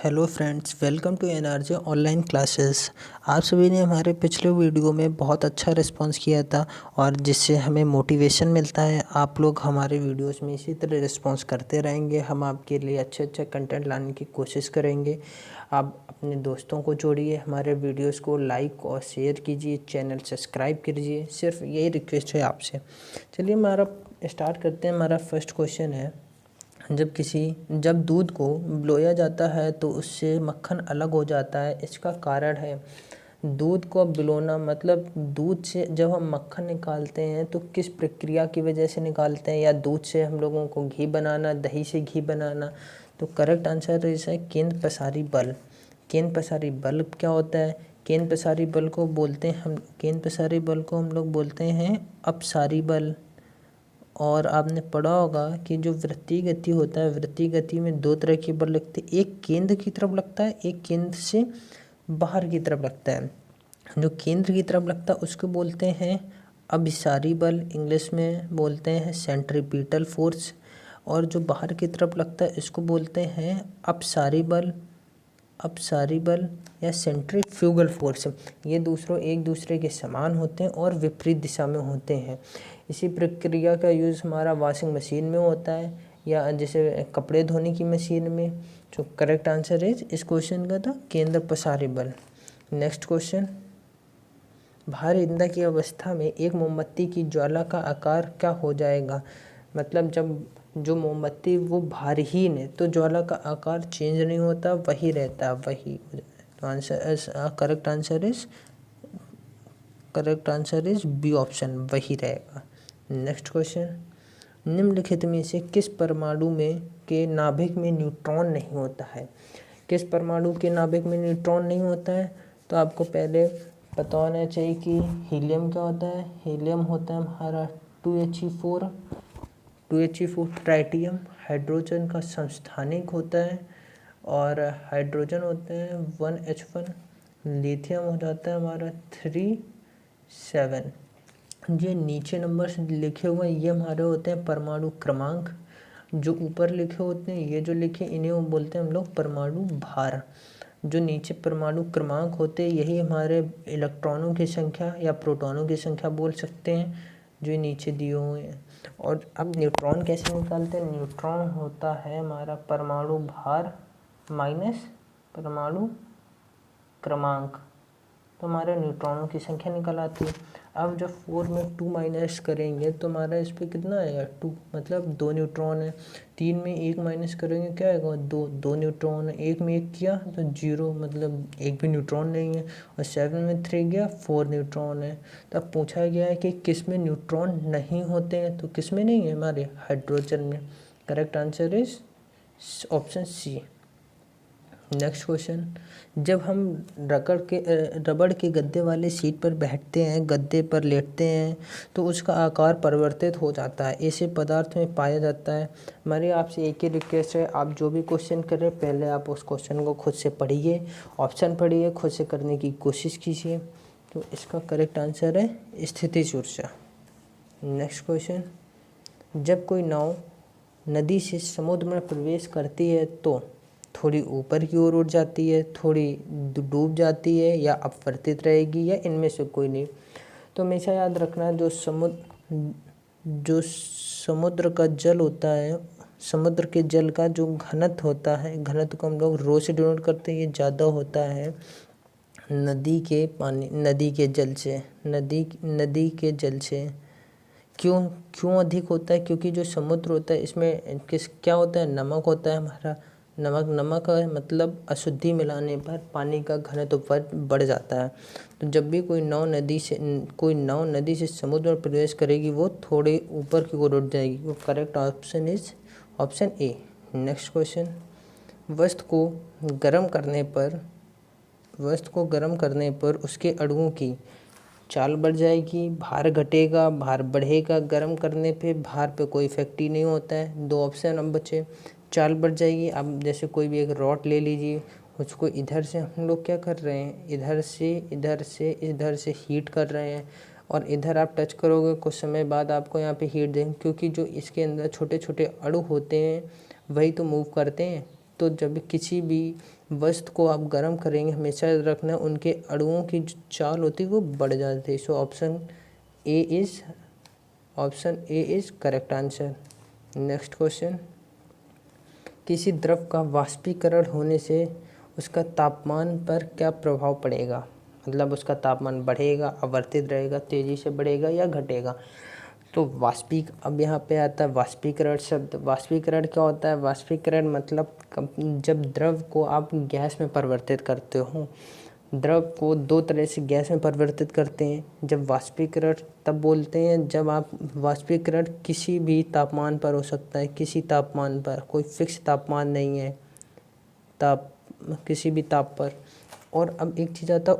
Hello friends, welcome to NRJ online classes. आप सभी ने हमारे पिछले वीडियो में बहुत अच्छा रिस्पांस किया था और जिससे हमें मोटिवेशन मिलता है। आप लोग हमारे वीडियोस में इसी तरह रिस्पांस करते रहेंगे। हम आपके लिए अच्छे कंटेंट लाने की कोशिश करेंगे। आप अपने दोस्तों को जोड़िए, हमारे वीडियोस को लाइक और शेयर कीजिए, चैनल सब्सक्राइब कीजिए। सिर्फ यही रिक्वेस्ट है आपसे। चलिए हमारा स्टार्ट करते हैं। हमारा फर्स्ट क्वेश्चन है, जब दूध को ब्लोया जाता है तो उससे मक्खन अलग हो जाता है, इसका कारण है। दूध को बिलोना मतलब दूध से जब हम मक्खन निकालते हैं तो किस प्रक्रिया की वजह से निकालते हैं, या दूध से हम लोगों को घी बनाना, दही से घी बनाना। तो करेक्ट आंसर है केंद्र पसारी बल। केंद्र पसारी बल क्या होता है? केंद्र पसारी बल को हम लोग बोलते हैं अपसारी बल। और आपने पढ़ा होगा कि जो वृत्तीय गति होता है, वृत्तीय गति में दो तरह के बल लगते हैं। एक केंद्र की तरफ लगता है, एक केंद्र से बाहर की तरफ लगता है। जो केंद्र की तरफ लगता है उसको बोलते हैं अभिसारी बल, इंग्लिश में बोलते हैं सेंट्रीपिटल फोर्स। और जो बाहर की तरफ लगता है इसको बोलते हैं अपसारी बल या सेंट्रीफ्यूगल फोर्स। ये एक दूसरे के समान होते हैं और विपरीत दिशा में होते हैं। इसी प्रक्रिया का यूज़ हमारा वॉशिंग मशीन में होता है, या जैसे कपड़े धोने की मशीन में। जो करेक्ट आंसर है इस क्वेश्चन का था केंद्र पसारी बल। नेक्स्ट क्वेश्चन, भारी ईंधन की अवस्था में एक मोमबत्ती की ज्वाला का आकार क्या हो जाएगा? मतलब जब जो मोमबत्ती वो भारहीन है तो ज्वाला का आकार चेंज नहीं होता, वही रहता, वही। तो correct answer is B option, वही रहेगा। नेक्स्ट क्वेश्चन, निम्नलिखित में से किस परमाणु में के नाभिक में न्यूट्रॉन नहीं होता है? किस परमाणु के नाभिक में न्यूट्रॉन नहीं होता है? तो आपको पहले पता होना चाहिए कि हीलियम क्या होता है। हीलियम होता है हमारा 2He4 ट्राइटियम। हाइड्रोजन का समस्थानिक होता है, और हाइड्रोजन होता है 1H1। लिथियम हो जाता है हमारा 3 7। ये नीचे नंबर लिखे हुए हैं, ये हमारे होते हैं परमाणु क्रमांक। जो ऊपर लिखे होते हैं, ये जो लिखे, इन्हें वो बोलते हैं हम लोग परमाणु भार। जो नीचे परमाणु क्रमांक होते हैं, यही हमारे इलेक्ट्रॉनों की संख्या या प्रोटॉनों की संख्या बोल सकते हैं, जो नीचे दिए हुए हैं। और अब न्यूट्रॉन कैसे निकालते हैं? न्यूट्रॉन होता है हमारा परमाणु भार माइनस परमाणु क्रमांक, तो हमारे न्यूट्रॉनों की संख्या निकल आती है। अब जब 4 में 2 माइनस करेंगे तो हमारा इस पर कितना आएगा? 2, मतलब 2 न्यूट्रॉन है। 3 में 1 माइनस करेंगे क्या आएगा? 2 न्यूट्रॉन है। 1 में 1 किया तो 0, मतलब एक भी न्यूट्रॉन नहीं है। और 7 में 3 गया, 4 न्यूट्रॉन है। तब पूछा गया है कि किस में न्यूट्रॉन नहीं होते हैं, तो किस में नहीं है? हमारे हाइड्रोजन में। Correct answer is option C. Next question, जब हम रबड़ के गद्दे वाले सीट पर बैठते हैं, गद्दे पर लेटते हैं, तो उसका आकार परिवर्तित हो जाता है। ऐसे पदार्थ में पाया जाता है। हमारी आपसे एक ही रिक्वेस्ट है, आप जो भी क्वेश्चन कर रहे हैं पहले आप उस क्वेश्चन को खुद से पढ़िए, ऑप्शन पढ़िए, खुद से करने की कोशिश कीजिए। तो इसका करेक्ट आंसर है स्थितिज ऊर्जा। नेक्स्ट क्वेश्चन, जब कोई नाव नदी से समुद्र में प्रवेश करती है तो थोड़ी ऊपर की ओर उठ जाती है, थोड़ी डूब जाती है, या अपवर्तित रहेगी, या इनमें से कोई नहीं। तो हमेशा याद रखना, जो समुद्र का जल होता है, समुद्र के जल का जो घनत्व होता है, घनत्व को हम लोग रो से डिनोट करते हैं। ये ज़्यादा होता है नदी के जल से। क्यों अधिक होता है? क्योंकि जो समुद्र होता है इसमें क्या होता है? नमक होता है हमारा। नमक का मतलब अशुद्धि मिलाने पर पानी का घनत्व बढ़ जाता है। तो जब भी कोई नाव नदी से समुद्र में प्रवेश करेगी, वो थोड़े ऊपर की ओर उठ जाएगी। वो correct option is option A. Next question, वस्तु को गर्म करने पर उसके अणुओं की चाल बढ़ जाएगी, भार घटेगा, भार बढ़ेगा। गर्म करने पे भार पे कोई इफेक्ट ही नहीं होता है। 2 ऑप्शन अब बचे। चाल बढ़ जाएगी, अब जैसे कोई भी एक रॉड ले लीजिए, उसको इधर से हम लोग क्या कर रहे हैं, इधर से हीट कर रहे हैं, और इधर आप टच करोगे, कुछ समय बाद आपको यहाँ पे हीट देंगे, क्योंकि जो इसके अंदर छोटे छोटे अणु होते हैं वही तो मूव करते हैं। तो जब किसी भी वस्तु को आप गर्म करेंगे हमेशा याद रखना उनके अणुओं की जो चाल होती है वो बढ़ जाती है। So option A is correct answer. Next question, किसी द्रव का वाष्पीकरण होने से उसका तापमान पर क्या प्रभाव पड़ेगा? मतलब उसका तापमान बढ़ेगा, आवर्तित रहेगा, तेज़ी से बढ़ेगा या घटेगा? तो अब यहाँ पे आता है वाष्पीकरण शब्द। वाष्पीकरण क्या होता है? वाष्पीकरण मतलब जब द्रव को आप गैस में परिवर्तित करते हो। द्रव को दो तरह से गैस में परिवर्तित करते हैं। जब वाष्पीकरण तब बोलते हैं जब आप वाष्पीकरण किसी भी तापमान पर हो सकता है, किसी तापमान पर, कोई फिक्स तापमान नहीं है, किसी भी ताप पर। और अब एक चीज़ आता है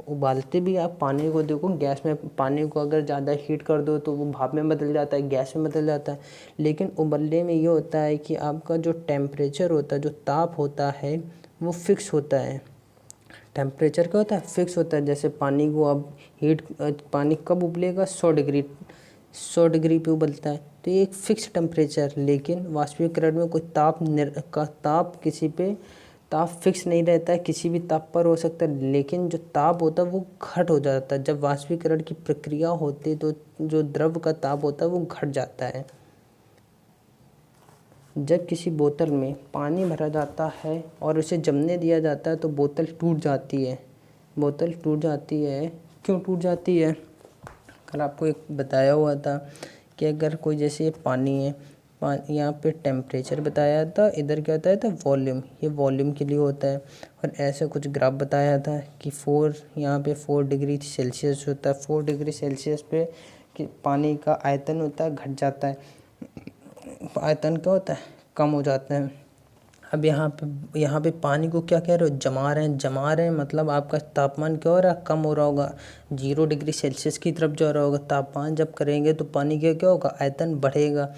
उबालते भी आप पानी को देखो, गैस में पानी को अगर ज़्यादा हीट कर दो तो वो भाप में बदल जाता है, गैस में बदल जाता है। लेकिन उबलने में ये होता है कि आपका जो टेम्परेचर होता है, जो ताप होता है वो फिक्स होता है। टेम्परेचर क्या होता है? फिक्स होता है। जैसे पानी को अब पानी कब उबलेगा? 100 डिग्री पे उबलता है, तो ये एक फिक्स टेम्परेचर। लेकिन वाष्पीकरण में कोई ताप फिक्स नहीं रहता है, किसी भी ताप पर हो सकता है। लेकिन जो ताप होता है वो घट हो जाता है। जब वाष्पीकरण की प्रक्रिया होती है तो जो द्रव का ताप होता है वो घट जाता है। जब किसी बोतल में पानी भरा जाता है और उसे जमने दिया जाता है तो बोतल टूट जाती है। क्यों टूट जाती है? कल आपको एक बताया हुआ था कि अगर कोई, जैसे पानी है, यहाँ पे टेम्परेचर बताया था, इधर क्या होता है तो वॉल्यूम, ये वॉल्यूम के लिए होता है। और ऐसा कुछ ग्राफ बताया था कि यहाँ पे 4 डिग्री सेल्सियस होता है। 4 डिग्री सेल्सियस पे कि पानी का आयतन होता है घट जाता है, आयतन क्या होता है? कम हो जाता है। अब यहाँ पे पानी को क्या कह रहे हो? जमा रहे हैं, मतलब आपका तापमान क्या हो रहा है? कम हो रहा होगा, 0 डिग्री सेल्सियस की तरफ जा रहा होगा। तापमान जब करेंगे तो पानी क्या होगा? आयतन बढ़ेगा।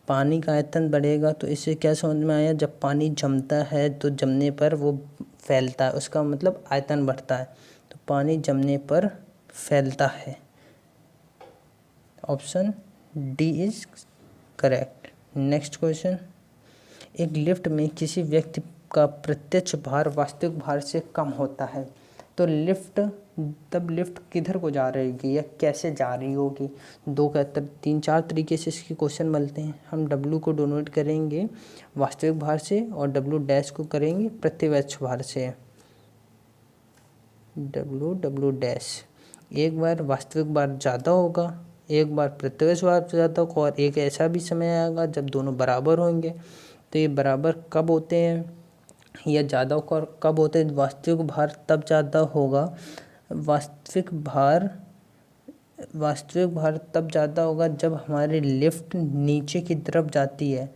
पानी का आयतन बढ़ेगा तो इससे क्या समझ में आया? जब पानी जमता है तो जमने पर वो फैलता है, उसका मतलब आयतन बढ़ता है। तो पानी जमने पर फैलता है। Option D is correct. Next question, एक लिफ्ट में किसी व्यक्ति का प्रत्यक्ष भार वास्तविक भार से कम होता है तो लिफ्ट किधर को जा रही होगी या कैसे जा रही होगी? 3-4 तरीके से इसके क्वेश्चन मिलते हैं। हम W को डोनेट करेंगे वास्तविक भार से और W' को करेंगे प्रत्यक्ष भार से। W', एक बार वास्तविक भार ज़्यादा होगा, एक बार प्रत्यक्ष भार ज़्यादा होगा, और एक ऐसा भी समय आएगा जब दोनों बराबर होंगे। तो ये बराबर कब होते हैं या ज़्यादा कब होते हैं? वास्तविक भार तब ज़्यादा होगा, वास्तविक भार तब ज़्यादा होगा जब हमारी लिफ्ट नीचे की तरफ जाती है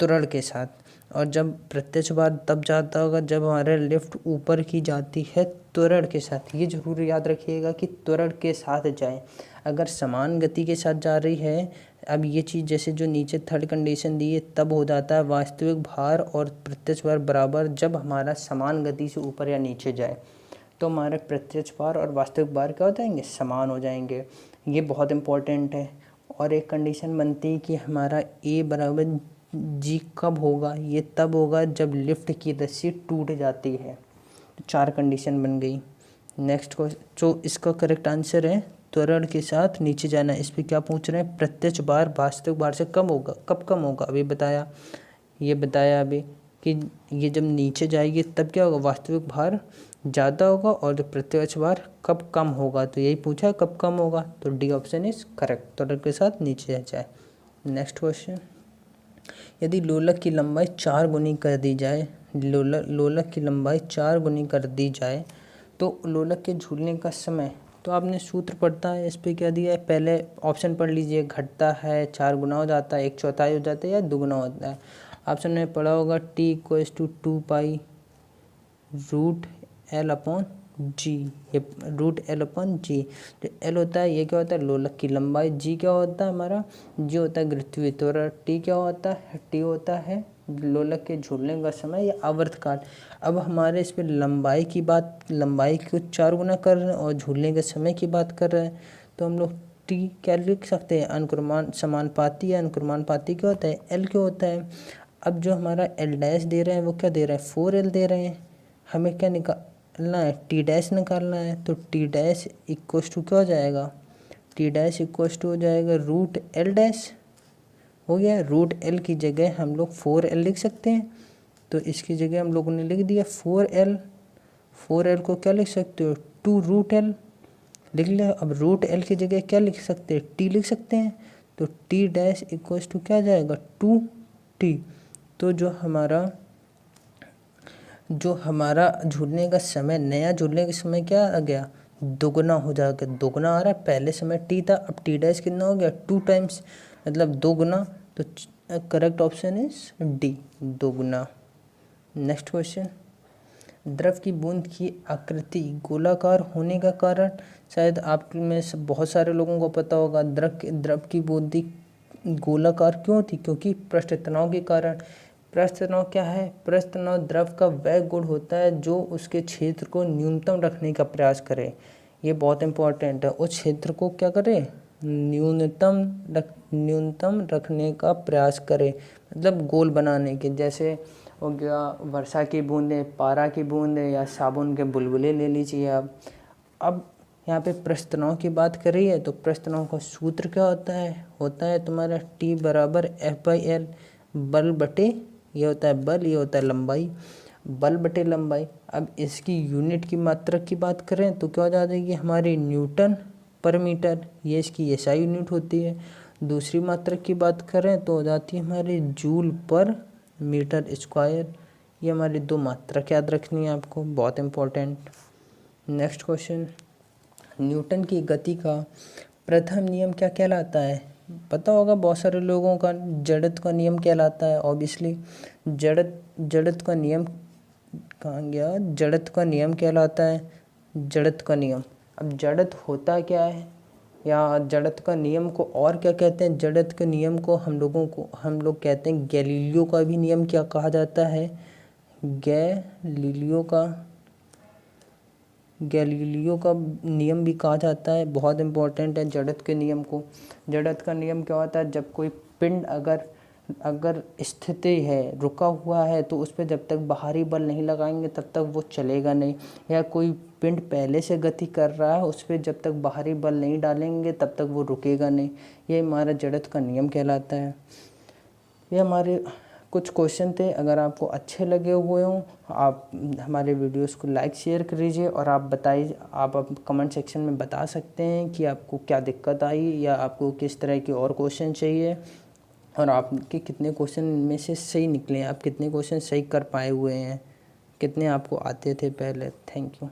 त्वरण के साथ, और जब प्रत्यक्ष भार तब ज़्यादा होगा जब हमारे लिफ्ट ऊपर की जाती है त्वरण के साथ। ये जरूर याद रखिएगा कि त्वरण के साथ जाए। अगर समान गति के साथ जा रही है, अब ये चीज़ जैसे जो नीचे थर्ड कंडीशन दी है, तब हो जाता है वास्तविक भार और प्रत्यक्ष भार बराबर जब हमारा समान गति से ऊपर या नीचे जाए, तो हमारे प्रत्यक्ष भार और वास्तविक भार क्या हो जाएंगे? समान हो जाएंगे। ये बहुत इंपॉर्टेंट है। और एक कंडीशन बनती है कि हमारा A बराबर G कब होगा? ये तब होगा जब लिफ्ट की रस्सी टूट जाती है। तो 4 कंडीशन बन गई। नेक्स्ट क्वेश्चन, जो इसका करेक्ट आंसर है त्वरण के साथ नीचे जाना। इस पर क्या पूछ रहे हैं? प्रत्यक्ष भार वास्तविक भार से कम होगा। कब कम होगा? अभी बताया अभी कि ये जब नीचे जाएगी तब क्या होगा? वास्तविक भार ज़्यादा होगा और जो प्रत्यक्ष भार कब कम होगा। तो यही पूछा कब कम होगा, तो डी ऑप्शन इज करेक्ट, त्वरण के साथ नीचे जाए। नेक्स्ट क्वेश्चन, यदि लोलक की लंबाई 4 गुनी कर दी जाए, लोलक की लंबाई 4 गुनी कर दी जाए तो लोलक के झूलने का समय, तो आपने सूत्र पढ़ता है, इस पर क्या दिया है? पहले ऑप्शन पढ़ लीजिए। घटता है, 4 गुना हो जाता है, 1/4 हो जाता है या दुगुना होता है। ऑप्शन में पढ़ा होगा T = 2 पाई √L/G। ये √L/G, जो L होता है ये क्या होता है? लोलक की लंबाई। G क्या होता है? हमारा G होता है पृथ्वी त्वरण। T क्या होता है? T होता है लोलक के झूलने का समय या आवर्तकाल। अब हमारे इस पर लंबाई को 4 गुना कर रहे हैं और झूलने के समय की बात कर रहे हैं, तो हम लोग टी क्या लिख सकते हैं, अनुक्रमान समानुपाती है। अनुक्रमानुपाती क्या होता है, एल क्या होता है। अब जो हमारा एल डैश दे रहे हैं वो क्या दे रहे हैं, 4L दे रहे हैं। हमें क्या निकालना है, टी डैश निकालना है। तो टी डैश इक्व टू क्या हो जाएगा, टी डैश इक्व टू हो जाएगा रूट एल डैश। हो गया, रूट एल की जगह हम लोग 4L लिख सकते हैं। तो इसकी जगह हम लोगों ने लिख दिया 4L। 4L को क्या लिख सकते हो, 2 रूट एल लिख लिया। अब रूट एल की जगह क्या लिख सकते हैं, टी लिख सकते हैं। तो टी डैश इक्व टू क्या जाएगा, 2T। तो जो हमारा झूलने का समय, नया झूलने का समय क्या आ गया, दोगुना हो जाएगा। दोगुना आ रहा है, पहले समय टी था, अब टी डैश कितना हो गया, 2 टाइम्स, मतलब दोगुना। तो करेक्ट ऑप्शन इज डी, दोगुना। नेक्स्ट क्वेश्चन, द्रव की बूंद की आकृति गोलाकार होने का कारण, शायद आप में से बहुत सारे लोगों को पता होगा, द्रव की बूंदी गोलाकार क्यों थी, क्योंकि पृष्ठ तनाव के कारण। पृष्ठ तनाव क्या है, पृष्ठ तनाव द्रव का वह गुण होता है जो उसके क्षेत्र को न्यूनतम रखने का प्रयास करे। ये बहुत इंपॉर्टेंट है, उस क्षेत्र को क्या करे, न्यूनतम रखने का प्रयास करे, मतलब गोल बनाने के। जैसे हो गया वर्षा की बूंदें, पारा की बूंदें, या साबुन के बुलबुले ले लीजिए आप। अब यहाँ पे पृष्ठ तनाव की बात कर रही है, तो पृष्ठ तनाव का सूत्र क्या होता है तुम्हारा T बराबर F/L, बल बटे, ये होता है बल, ये होता है लंबाई, बल बटे लंबाई। अब इसकी यूनिट की मात्रक की बात करें तो क्या हो जाएगी हमारी, न्यूटन पर मीटर, ये इसकी SI यूनिट होती है। दूसरी मात्रक की बात करें तो हो जाती है हमारी जूल पर मीटर स्क्वायर। ये हमारी 2 मात्रक याद रखनी है आपको, बहुत इंपॉर्टेंट। नेक्स्ट क्वेश्चन, न्यूटन की गति का प्रथम नियम क्या कहलाता है। पता होगा बहुत सारे लोगों का, जड़त्व का नियम कहलाता है। ऑब्वियसली जड़त्व का नियम कहाँ गया, जड़त्व का नियम कहलाता है, जड़त्व का नियम। अब जड़त्व होता क्या है, या जड़त्व का नियम को और क्या कहते हैं, जड़त्व के नियम को हम लोग कहते हैं गैलीलियो का भी नियम क्या कहा जाता है, गैलीलियो का नियम भी कहा जाता है। बहुत इंपॉर्टेंट है जड़त्व के नियम को। जड़त्व का नियम क्या होता है, जब कोई पिंड अगर स्थिति है, रुका हुआ है, तो उस पर जब तक बाहरी बल नहीं लगाएंगे तब तक वो चलेगा नहीं। या कोई पिंड पहले से गति कर रहा है, उस पर जब तक बाहरी बल नहीं डालेंगे तब तक वो रुकेगा नहीं। ये हमारा जड़त्व का नियम कहलाता है। ये हमारे कुछ क्वेश्चन थे। अगर आपको अच्छे लगे हुए हों, आप हमारे वीडियोस को लाइक शेयर करिए, और आप बताइए, आप कमेंट सेक्शन में बता सकते हैं कि आपको क्या दिक्कत आई, या आपको किस तरह के और क्वेश्चन चाहिए, और आपके कितने क्वेश्चन में से सही निकले हैं, आप कितने क्वेश्चन सही कर पाए हुए हैं, कितने आपको आते थे पहले। Thank you.